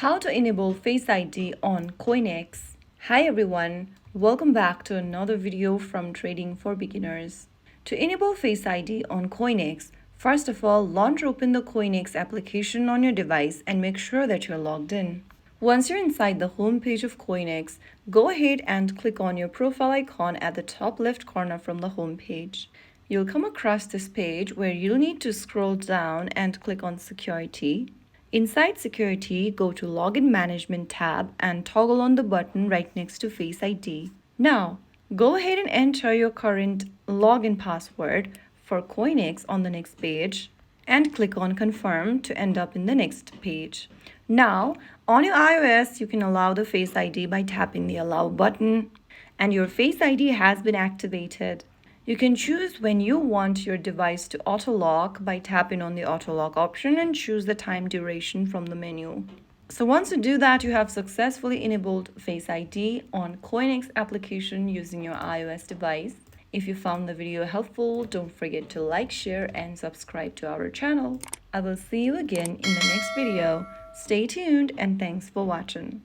How to enable Face ID on CoinEx. Hi everyone, welcome back to another video from Trading for Beginners. To enable Face ID on CoinEx, first of all, launch open the CoinEx application on your device and make sure that you're logged in. Once you're inside the home page of CoinEx, go ahead and click on your profile icon at the top left corner from the home page. You'll come across this page where you'll need to scroll down and click on Security. Inside Security, go to Login Management tab and toggle on the button right next to Face ID. Now, go ahead and enter your current login password for CoinEx on the next page and click on Confirm to end up in the next page. Now, on your iOS, you can allow the Face ID by tapping the Allow button, and your Face ID has been activated. You can choose when you want your device to auto-lock by tapping on the auto-lock option and choose the time duration from the menu. So once you do that, you have successfully enabled Face ID on CoinEx application using your iOS device. If you found the video helpful, don't forget to like, share, and subscribe to our channel. I will see you again in the next video. Stay tuned and thanks for watching.